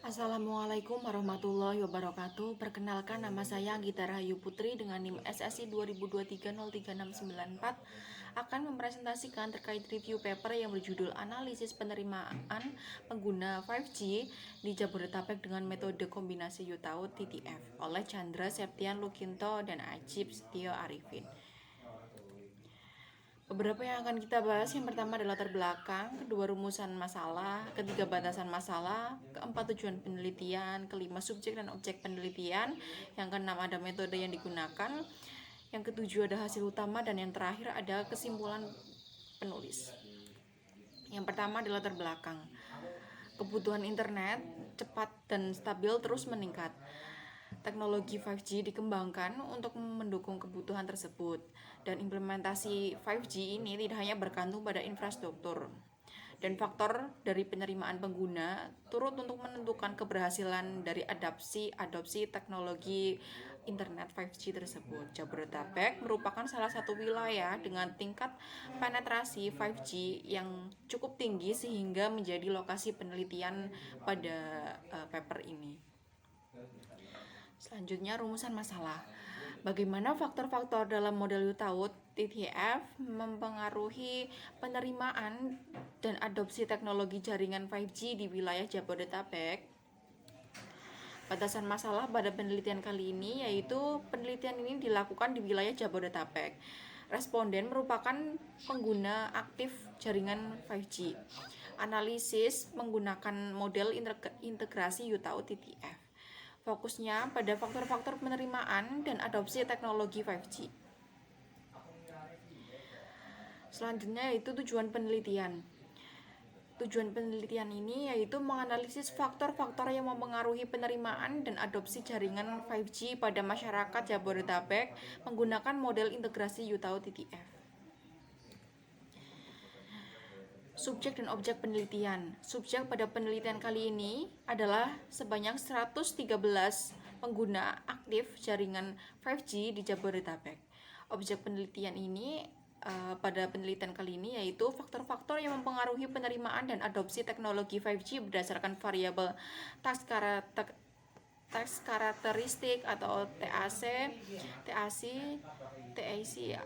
Assalamualaikum warahmatullahi wabarakatuh. Perkenalkan, nama saya Gita Rahayu Putri dengan NIM SSI 2023036694 akan mempresentasikan terkait review paper yang berjudul Analisis Penerimaan Pengguna 5G di Jabodetabek dengan Metode Kombinasi UTAUT TTF oleh Chandra Septian Lukinto dan Ajib Setio Arifin. Beberapa yang akan kita bahas, yang pertama adalah latar belakang, kedua rumusan masalah, ketiga batasan masalah, keempat tujuan penelitian, kelima subjek dan objek penelitian, yang keenam ada metode yang digunakan, yang ketujuh ada hasil utama, dan yang terakhir ada kesimpulan penulis. Yang pertama adalah latar belakang. Kebutuhan internet cepat dan stabil terus meningkat. Teknologi 5G dikembangkan untuk mendukung kebutuhan tersebut, dan implementasi 5G ini tidak hanya bergantung pada infrastruktur dan faktor dari penerimaan pengguna turut untuk menentukan keberhasilan dari adopsi teknologi internet 5G tersebut. Jabodetabek merupakan salah satu wilayah dengan tingkat penetrasi 5G yang cukup tinggi sehingga menjadi lokasi penelitian pada paper ini. Selanjutnya, rumusan masalah. Bagaimana faktor-faktor dalam model UTAUT TTF mempengaruhi penerimaan dan adopsi teknologi jaringan 5G di wilayah Jabodetabek? Batasan masalah pada penelitian kali ini yaitu penelitian ini dilakukan di wilayah Jabodetabek. Responden merupakan pengguna aktif jaringan 5G. Analisis menggunakan model integrasi UTAUT TTF. Fokusnya pada faktor-faktor penerimaan dan adopsi teknologi 5G. Selanjutnya yaitu tujuan penelitian. Tujuan penelitian ini yaitu menganalisis faktor-faktor yang mempengaruhi penerimaan dan adopsi jaringan 5G pada masyarakat Jabodetabek menggunakan model integrasi UTAUT TTF. Subjek dan objek penelitian. Subjek pada penelitian kali ini adalah sebanyak 113 pengguna aktif jaringan 5G di Jabodetabek. Objek penelitian ini pada penelitian kali ini yaitu faktor-faktor yang mempengaruhi penerimaan dan adopsi teknologi 5G berdasarkan variabel task karakteristik atau TAC, TAC.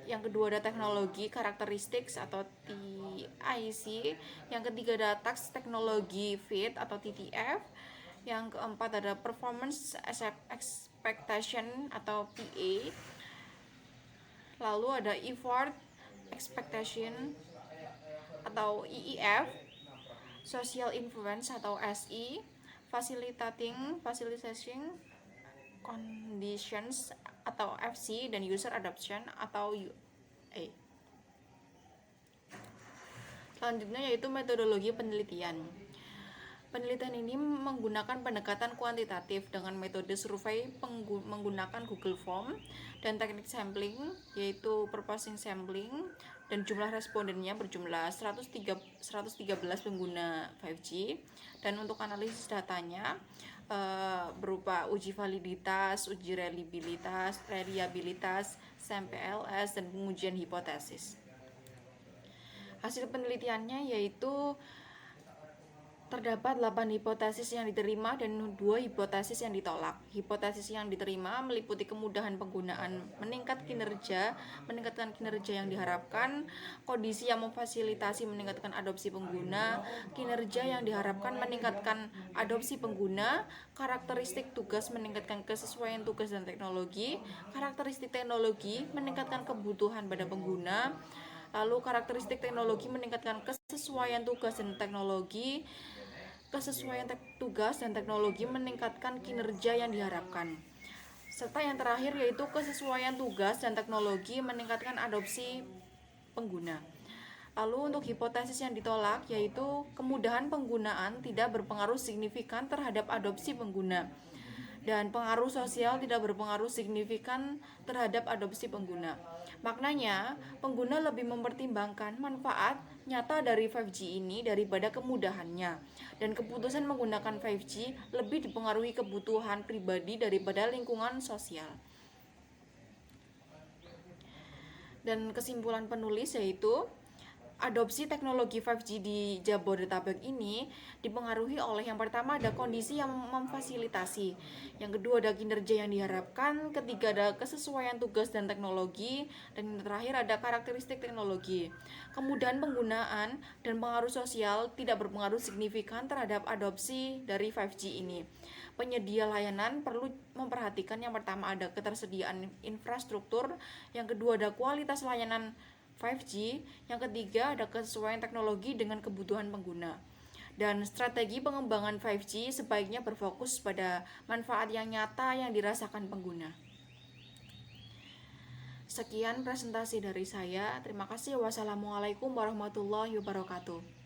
Yang kedua ada teknologi karakteristik atau TIC. Yang ketiga ada task teknologi fit atau TTF. Yang keempat ada performance expectation atau PA. Lalu ada effort expectation atau EEF, social influence atau SI, facilitating conditions atau FC, dan user adoption atau UA. Selanjutnya yaitu metodologi penelitian. Penelitian ini menggunakan pendekatan kuantitatif dengan metode survei menggunakan Google Form dan teknik sampling yaitu purposing sampling, dan jumlah respondennya berjumlah 113 pengguna 5G, dan untuk analisis datanya berupa uji validitas, uji reliabilitas, SAMPLS, dan pengujian hipotesis. Hasil penelitiannya yaitu terdapat 8 hipotesis yang diterima dan 2 hipotesis yang ditolak. Hipotesis yang diterima meliputi kemudahan penggunaan, meningkatkan kinerja yang diharapkan, kondisi yang memfasilitasi meningkatkan adopsi pengguna, kinerja yang diharapkan meningkatkan adopsi pengguna, karakteristik tugas meningkatkan kesesuaian tugas dan teknologi, karakteristik teknologi meningkatkan kebutuhan pada pengguna, lalu karakteristik teknologi meningkatkan kesesuaian tugas dan teknologi, kesesuaian tugas dan teknologi meningkatkan kinerja yang diharapkan, serta yang terakhir yaitu kesesuaian tugas dan teknologi meningkatkan adopsi pengguna. Lalu untuk hipotesis yang ditolak yaitu kemudahan penggunaan tidak berpengaruh signifikan terhadap adopsi pengguna, dan pengaruh sosial tidak berpengaruh signifikan terhadap adopsi pengguna. Maknanya, pengguna lebih mempertimbangkan manfaat nyata dari 5G ini daripada kemudahannya, dan keputusan menggunakan 5G lebih dipengaruhi kebutuhan pribadi daripada lingkungan sosial. Dan kesimpulan penulis yaitu Adopsi teknologi 5G di Jabodetabek ini dipengaruhi oleh yang pertama ada kondisi yang memfasilitasi, yang kedua ada kinerja yang diharapkan, ketiga ada kesesuaian tugas dan teknologi, dan yang terakhir ada karakteristik teknologi. Kemudahan penggunaan dan pengaruh sosial tidak berpengaruh signifikan terhadap adopsi dari 5G ini. Penyedia layanan perlu memperhatikan yang pertama ada ketersediaan infrastruktur, yang kedua ada kualitas layanan 5G, yang ketiga ada kesesuaian teknologi dengan kebutuhan pengguna. Dan strategi pengembangan 5G sebaiknya berfokus pada manfaat yang nyata yang dirasakan pengguna. Sekian presentasi dari saya. Terima kasih. Wassalamualaikum warahmatullahi wabarakatuh.